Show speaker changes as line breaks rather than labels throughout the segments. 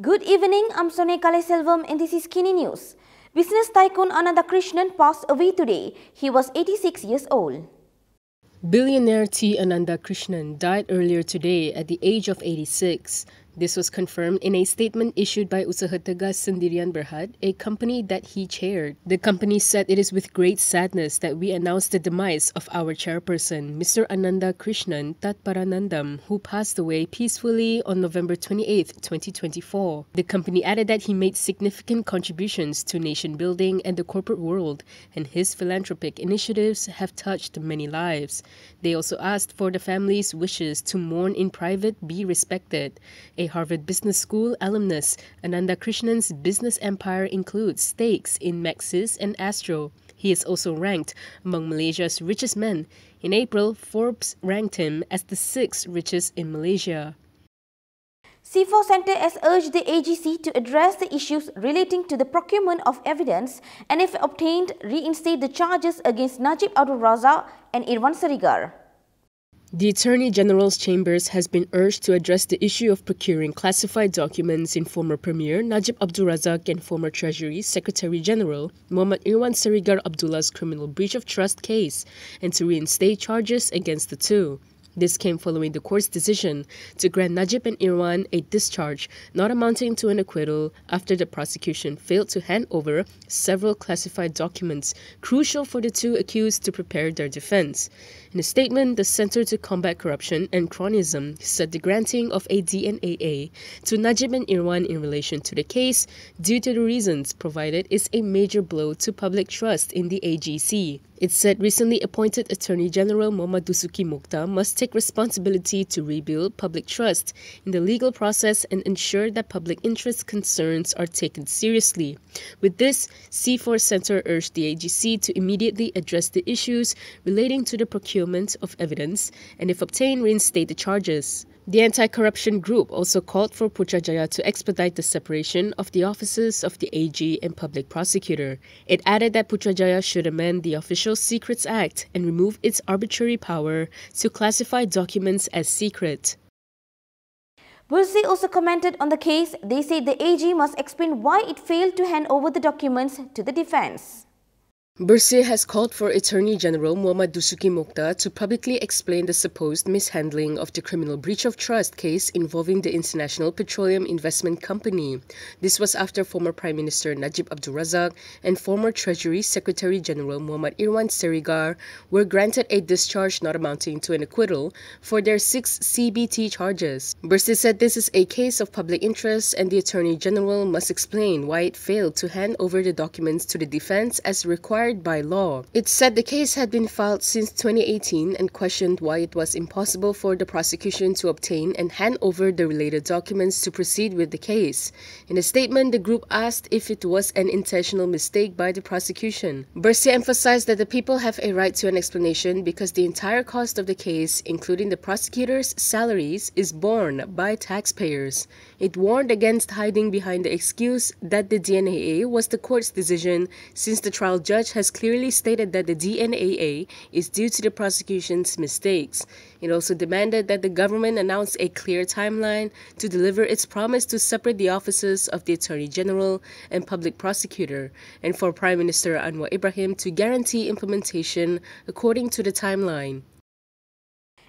Good evening, I'm Sonay Kaleselvam and this is KiniNews. Business tycoon Ananda Krishnan passed away today. He was 86 years old.
Billionaire T Ananda Krishnan died earlier today at the age of 86. This was confirmed in a statement issued by Usaha Tegas Sdn Bhd, a company that he chaired. The company said it is with great sadness that we announce the demise of our chairperson, Mr. Ananda Krishnan Tatparandam, who passed away peacefully on November 28, 2024. The company added that he made significant contributions to nation building and the corporate world, and his philanthropic initiatives have touched many lives. They also asked for the family's wishes to mourn in private be respected. A Harvard Business School alumnus, Ananda Krishnan's business empire includes stakes in Maxis and Astro. He is also ranked among Malaysia's richest men. In April, Forbes ranked him as the 6th richest in Malaysia.
C4 Centre has urged the AGC to address the issues relating to the procurement of evidence and, if obtained, reinstate the charges against Najib Abdul Razak and Irwan Serigar.
The Attorney General's Chambers has been urged to address the issue of procuring classified documents in former Premier Najib Abdul Razak and former Treasury Secretary General Mohd Irwan Serigar Abdullah's criminal breach of trust case and to reinstate charges against the two. This came following the court's decision to grant Najib and Irwan a discharge not amounting to an acquittal after the prosecution failed to hand over several classified documents crucial for the two accused to prepare their defense. In a statement, the Center to Combat Corruption and Cronyism said the granting of a DNAA to Najib and Irwan in relation to the case, due to the reasons provided, is a major blow to public trust in the AGC. It said recently appointed Attorney General Muhammad Mokta must take responsibility to rebuild public trust in the legal process and ensure that public interest concerns are taken seriously. With this, C4 Center urged the AGC to immediately address the issues relating to the procurement of evidence and, if obtained, reinstate the charges. The anti-corruption group also called for Putrajaya to expedite the separation of the offices of the AG and public prosecutor. It added that Putrajaya should amend the Official Secrets Act and remove its arbitrary power to classify documents as secret.
Bursi also commented on the case. They said the AG must explain why it failed to hand over the documents to the defense.
Bursi has called for Attorney General Muhammad Mokta to publicly explain the supposed mishandling of the criminal breach of trust case involving the International Petroleum Investment Company. This was after former Prime Minister Najib Abdul Razak and former Treasury Secretary General Mohd Irwan Serigar were granted a discharge not amounting to an acquittal for their 6 CBT charges. Bursi said this is a case of public interest and the Attorney General must explain why it failed to hand over the documents to the defense as required by law. It said the case had been filed since 2018 and questioned why it was impossible for the prosecution to obtain and hand over the related documents to proceed with the case. In a statement, the group asked if it was an intentional mistake by the prosecution. Bursi emphasized that the people have a right to an explanation because the entire cost of the case, including the prosecutor's salaries, is borne by taxpayers. It warned against hiding behind the excuse that the DNAA was the court's decision, since the trial judge has clearly stated that the DNAA is due to the prosecution's mistakes. It also demanded that the government announce a clear timeline to deliver its promise to separate the offices of the Attorney General and Public Prosecutor, and for Prime Minister Anwar Ibrahim to guarantee implementation according to the timeline.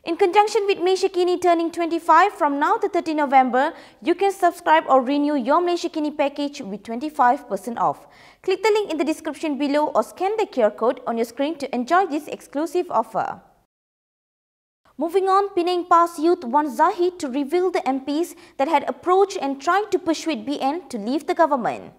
In conjunction with Malaysia Kini turning 25, from now to 30 November, you can subscribe or renew your Malaysia Kini package with 25% off. Click the link in the description below or scan the QR code on your screen to enjoy this exclusive offer. Moving on, Penang PAS youth want Zahid to reveal the MPs that had approached and tried to persuade BN to leave the government.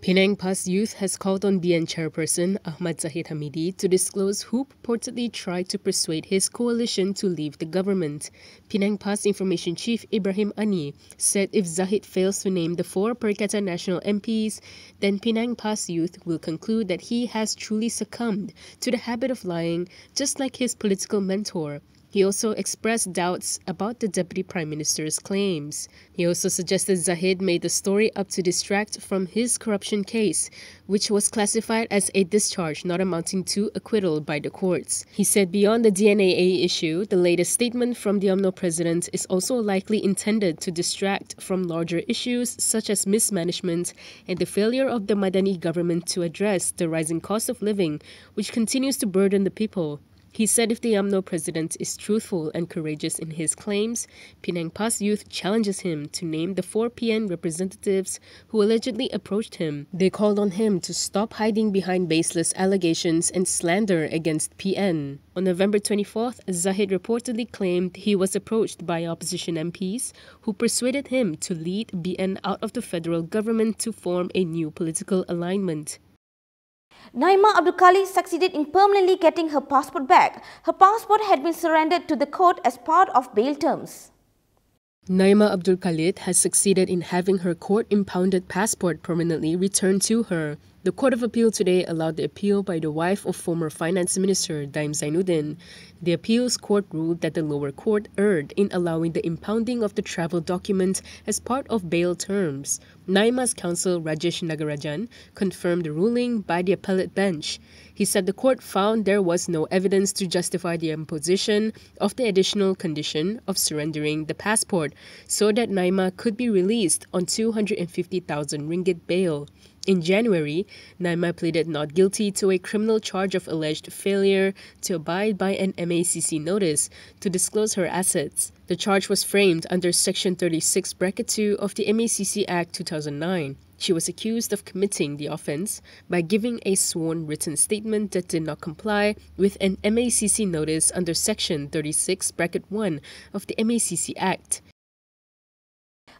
Penang PAS Youth has called on BN chairperson Ahmad Zahid Hamidi to disclose who purportedly tried to persuade his coalition to leave the government. Penang PAS Information Chief Ibrahim Ani said if Zahid fails to name the 4 Perikatan Nasional MPs, then Penang PAS Youth will conclude that he has truly succumbed to the habit of lying, just like his political mentor. He also expressed doubts about the Deputy Prime Minister's claims. He also suggested Zahid made the story up to distract from his corruption case, which was classified as a discharge not amounting to acquittal by the courts. He said beyond the DNAA issue, the latest statement from the UMNO president is also likely intended to distract from larger issues such as mismanagement and the failure of the Madani government to address the rising cost of living, which continues to burden the people. He said if the UMNO president is truthful and courageous in his claims, Penang Pas Youth challenges him to name the 4 PN representatives who allegedly approached him. They called on him to stop hiding behind baseless allegations and slander against PN. On November 24th, Zahid reportedly claimed he was approached by opposition MPs who persuaded him to lead BN out of the federal government to form a new political alignment.
Naima Abdul Khalid succeeded in permanently getting her passport back. Her passport had been surrendered to the court as part of bail terms.
Naima Abdul Khalid has succeeded in having her court-impounded passport permanently returned to her. The Court of Appeal today allowed the appeal by the wife of former Finance Minister Daim Zainuddin. The appeals court ruled that the lower court erred in allowing the impounding of the travel document as part of bail terms. Naima's counsel Rajesh Nagarajan confirmed the ruling by the appellate bench. He said the court found there was no evidence to justify the imposition of the additional condition of surrendering the passport so that Naima could be released on 250,000 ringgit bail. In January, Naima pleaded not guilty to a criminal charge of alleged failure to abide by an MACC notice to disclose her assets. The charge was framed under Section 36(2) of the MACC Act 2009. She was accused of committing the offence by giving a sworn written statement that did not comply with an MACC notice under Section 36(1) of the MACC Act.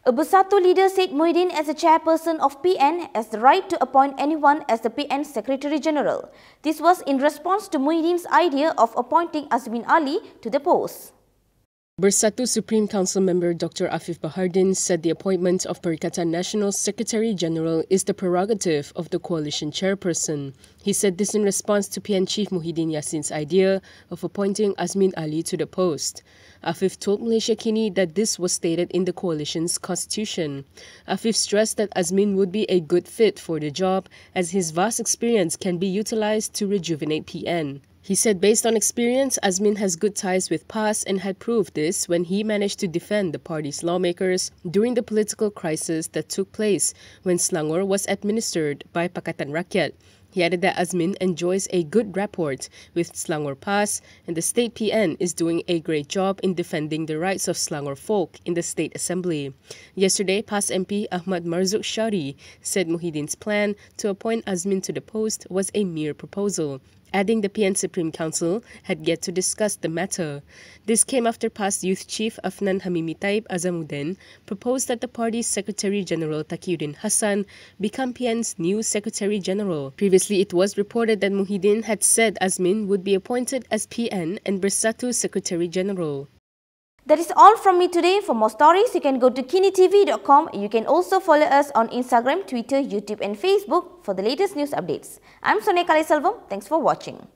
A Bersatu leader said Muhyiddin, as the chairperson of PN, has the right to appoint anyone as the PN Secretary General. This was in response to Muhyiddin's idea of appointing Azmin Ali to the post.
Bersatu Supreme Council member Dr. Afif Bahardin said the appointment of Perikatan Nasional Secretary General is the prerogative of the coalition chairperson. He said this in response to PN Chief Muhyiddin Yassin's idea of appointing Azmin Ali to the post. Afif told Malaysia Kini that this was stated in the coalition's constitution. Afif stressed that Azmin would be a good fit for the job as his vast experience can be utilized to rejuvenate PN. He said based on experience, Azmin has good ties with PAS and had proved this when he managed to defend the party's lawmakers during the political crisis that took place when Selangor was administered by Pakatan Rakyat. He added that Azmin enjoys a good rapport with Selangor PAS and the state PN is doing a great job in defending the rights of Selangor folk in the State Assembly. Yesterday, PAS MP Ahmad Marzuq Shari said Muhyiddin's plan to appoint Azmin to the post was a mere proposal, adding the PN Supreme Council had yet to discuss the matter. This came after PAS Youth Chief Afnan Hamimi Taib Azamuddin proposed that the party's Secretary General Taqiyuddin Hassan become PN's new Secretary General. Previously, it was reported that Muhyiddin had said Azmin would be appointed as PN and Bersatu Secretary General.
That is all from me today. For more stories, you can go to kinitv.com. You can also follow us on Instagram, Twitter, YouTube and Facebook for the latest news updates. I'm Sonia Kaleselvam. Thanks for watching.